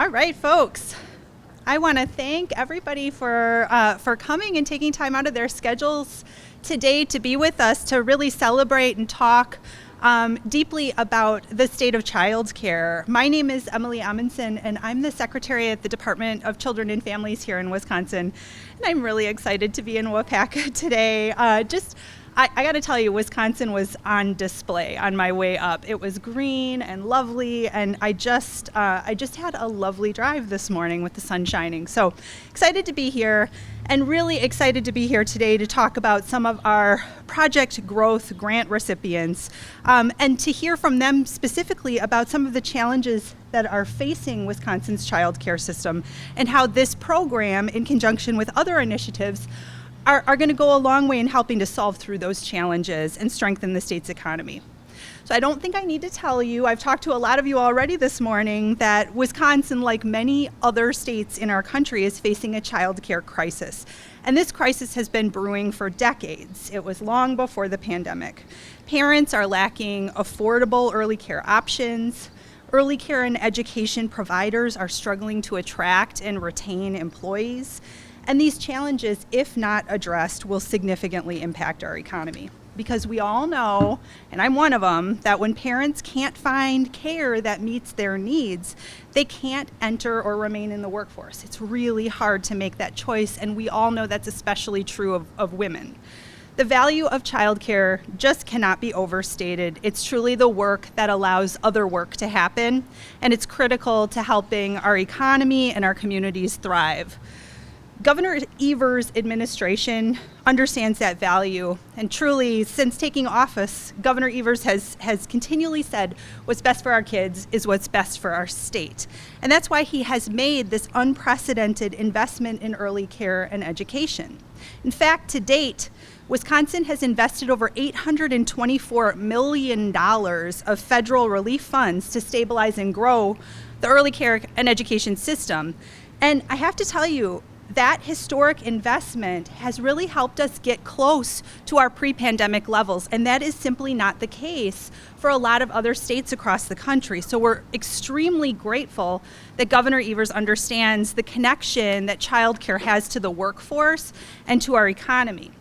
All right, folks. I want to thank everybody for coming and taking time out of their schedules today to be with us to really celebrate and talk deeply about the state of childcare. My name is Emily Amundsen, and I'm the secretary at the Department of Children and Families here in Wisconsin. And I'm really excited to be in Waupaca today. I got to tell you, Wisconsin was on display on my way up. It was green and lovely, and I just had a lovely drive this morning with the sun shining. So excited to be here, and really excited to be here today to talk about some of our Project Growth grant recipients, and to hear from them specifically about some of the challenges that are facing Wisconsin's child care system, and how this program, in conjunction with other initiatives, are going to go a long way in helping to solve through those challenges and strengthen the state's economy. So I don't think I need to tell you, I've talked to a lot of you already this morning, that Wisconsin, like many other states in our country, is facing a child care crisis. And this crisis has been brewing for decades. It was long before the pandemic. Parents are lacking affordable early care options. Early care and education providers are struggling to attract and retain employees. And these challenges, if not addressed, will significantly impact our economy. Because we all know, and I'm one of them, that when parents can't find care that meets their needs, they can't enter or remain in the workforce. It's really hard to make that choice, and we all know that's especially true of women. The value of childcare just cannot be overstated. It's truly the work that allows other work to happen, and it's critical to helping our economy and our communities thrive. Governor Evers' administration understands that value, and truly, since taking office, Governor Evers has continually said what's best for our kids is what's best for our state. And that's why he has made this unprecedented investment in early care and education. In fact, to date, Wisconsin has invested over $824 million of federal relief funds to stabilize and grow the early care and education system. And I have to tell you, that historic investment has really helped us get close to our pre-pandemic levels, and that is simply not the case for a lot of other states across the country. So we're extremely grateful that Governor Evers understands the connection that childcare has to the workforce and to our economy.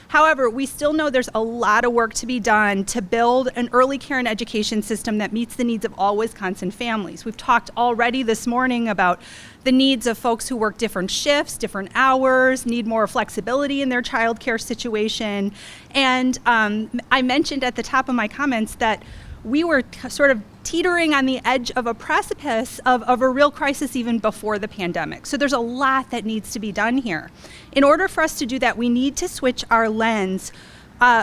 However, we still know there's a lot of work to be done to build an early care and education system that meets the needs of all Wisconsin families. We've talked already this morning about the needs of folks who work different shifts, different hours, need more flexibility in their childcare situation. And I mentioned at the top of my comments that we were sort of teetering on the edge of a precipice of a real crisis even before the pandemic. So there's a lot that needs to be done here. In order for us to do that, we need to switch our lens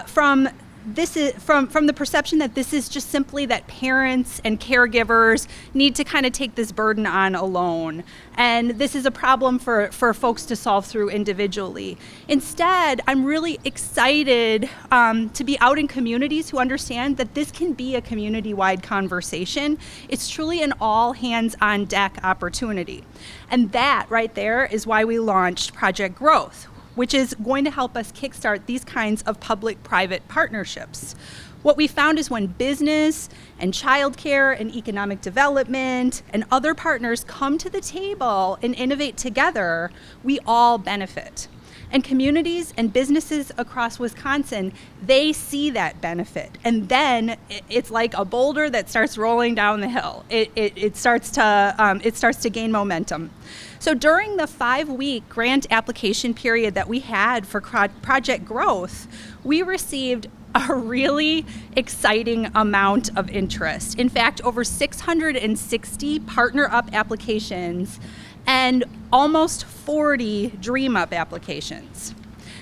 from the perception that this is just simply that parents and caregivers need to kind of take this burden on alone, and this is a problem for folks to solve through individually. Instead, I'm really excited to be out in communities who understand that this can be a community-wide conversation. It's truly an all-hands-on-deck opportunity. And that right there is why we launched Project Growth, which is going to help us kickstart these kinds of public-private partnerships. What we found is when business and childcare and economic development and other partners come to the table and innovate together, we all benefit. And communities and businesses across Wisconsin, they see that benefit. And then it's like a boulder that starts rolling down the hill. It starts to gain momentum. So during the 5-week grant application period that we had for Project Growth, we received a really exciting amount of interest. In fact, over 660 Partner Up applications and almost 40 Dream Up applications.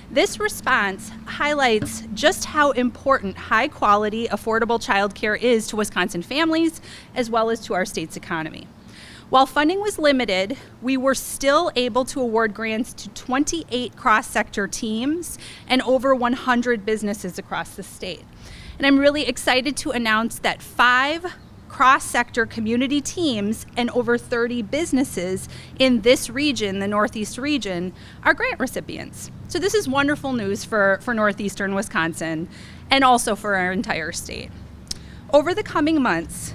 This response highlights just how important high-quality, affordable childcare is to Wisconsin families, as well as to our state's economy. While funding was limited, we were still able to award grants to 28 cross-sector teams and over 100 businesses across the state. And I'm really excited to announce that 5 cross-sector community teams and over 30 businesses in this region, the Northeast region, are grant recipients. So this is wonderful news for Northeastern Wisconsin and also for our entire state. Over the coming months,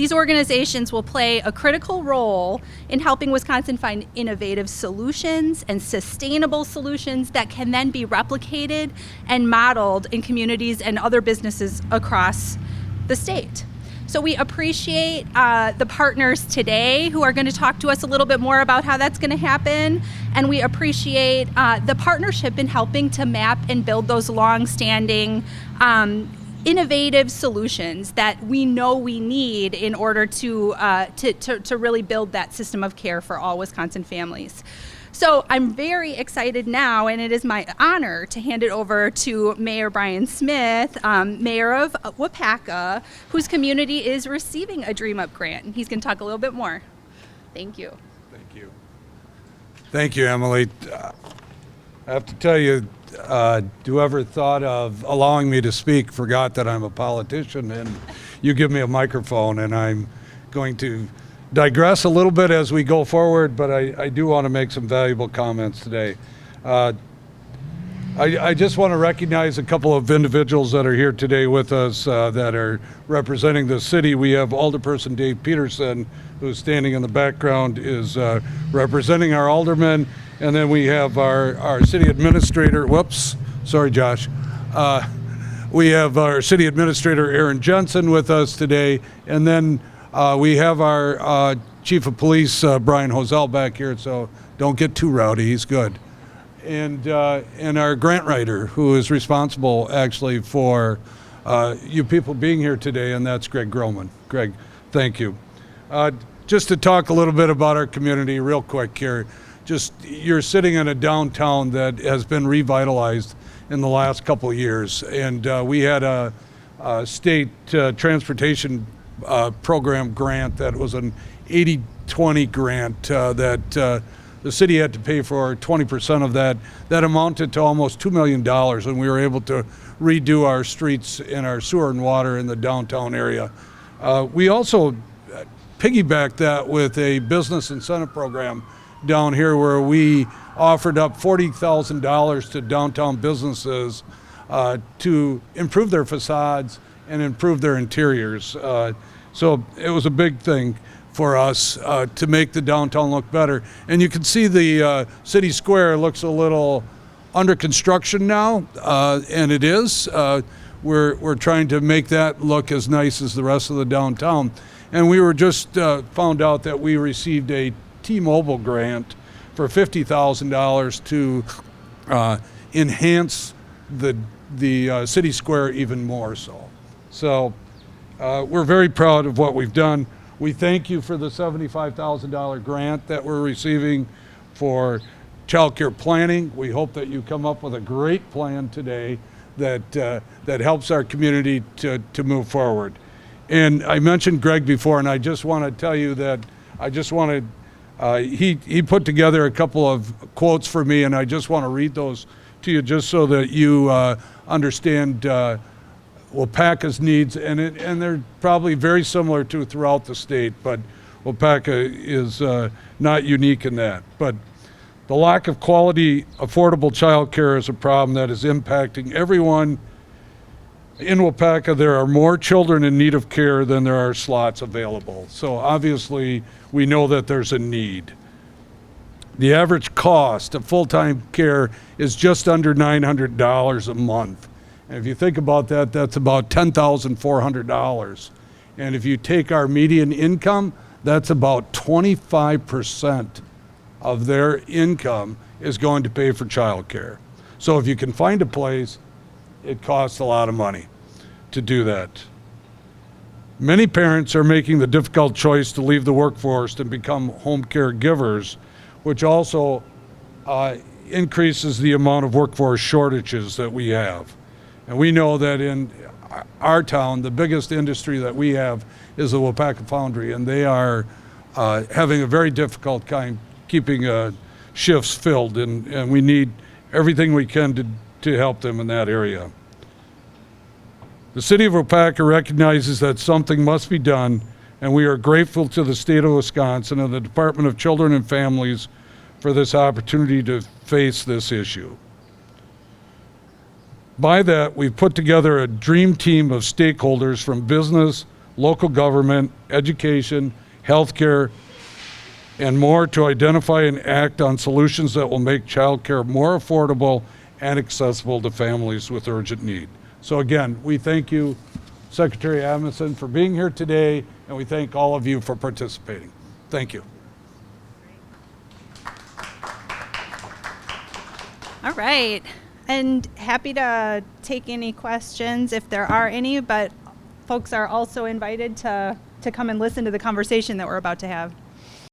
These organizations will play a critical role in helping Wisconsin find innovative solutions and sustainable solutions that can then be replicated and modeled in communities and other businesses across the state. So we appreciate the partners today who are going to talk to us a little bit more about how that's going to happen. And we appreciate the partnership in helping to map and build those long-standing innovative solutions that we know we need in order to really build that system of care for all Wisconsin families. So I'm very excited now, and it is my honor to hand it over to Mayor Brian Smith, Mayor of Waupaca, whose community is receiving a Dream Up grant. He's going to talk a little bit more. Thank you. Thank you. Thank you, Emily. I have to tell you, whoever thought of allowing me to speak forgot that I'm a politician, and you give me a microphone, and I'm going to digress a little bit as we go forward, but I do want to make some valuable comments today. I just want to recognize a couple of individuals that are here today with us that are representing the city. We have Alderperson Dave Peterson, who's standing in the background, is representing our alderman, and then we have our city administrator, whoops, sorry Josh. We have our city administrator, Aaron Jensen, with us today, and then we have our chief of police, Brian Hosell, back here, so don't get too rowdy, he's good. And our grant writer, who is responsible actually for you people being here today, and that's Greg Groman. Greg, thank you. Just to talk a little bit about our community real quick here. You're sitting in a downtown that has been revitalized in the last couple of years, and we had a state transportation program grant that was an 80-20 grant that the city had to pay for 20% of that. That amounted to almost $2 million, and we were able to redo our streets and our sewer and water in the downtown area. We also piggybacked that with a business incentive program down here where we offered up $40,000 to downtown businesses to improve their facades and improve their interiors. So it was a big thing for us to make the downtown look better. And you can see the city square looks a little under construction now, and it is. We're trying to make that look as nice as the rest of the downtown. And we were just found out that we received a T-Mobile grant for $50,000 to enhance the city square even more so. So we're very proud of what we've done. We thank you for the $75,000 grant that we're receiving for child care planning. We hope that you come up with a great plan today that helps our community to move forward. And I mentioned Greg before, and I just want to tell you that he put together a couple of quotes for me, and I just want to read those to you just so that you understand Waupaca's needs, and they're probably very similar to throughout the state, but Waupaca is not unique in that. But the lack of quality, affordable child care is a problem that is impacting everyone. In Waupaca, there are more children in need of care than there are slots available. So obviously, we know that there's a need. The average cost of full-time care is just under $900 a month. And if you think about that, that's about $10,400. And if you take our median income, that's about 25% of their income is going to pay for child care. So if you can find a place, it costs a lot of money to do that. Many parents are making the difficult choice to leave the workforce and become home care givers, which also increases the amount of workforce shortages that we have. And we know that in our town, the biggest industry that we have is the Waupaca Foundry, and they are having a very difficult time keeping shifts filled, and we need everything we can to help them in that area. The city of Waupaca recognizes that something must be done, and we are grateful to the state of Wisconsin and the Department of Children and Families for this opportunity to face this issue. By that, we've put together a dream team of stakeholders from business, local government, education, healthcare, and more to identify and act on solutions that will make childcare more affordable and accessible to families with urgent need. So again, we thank you, Secretary Amundsen, for being here today, and we thank all of you for participating. Thank you. All right. And happy to take any questions if there are any, but folks are also invited to come and listen to the conversation that we're about to have.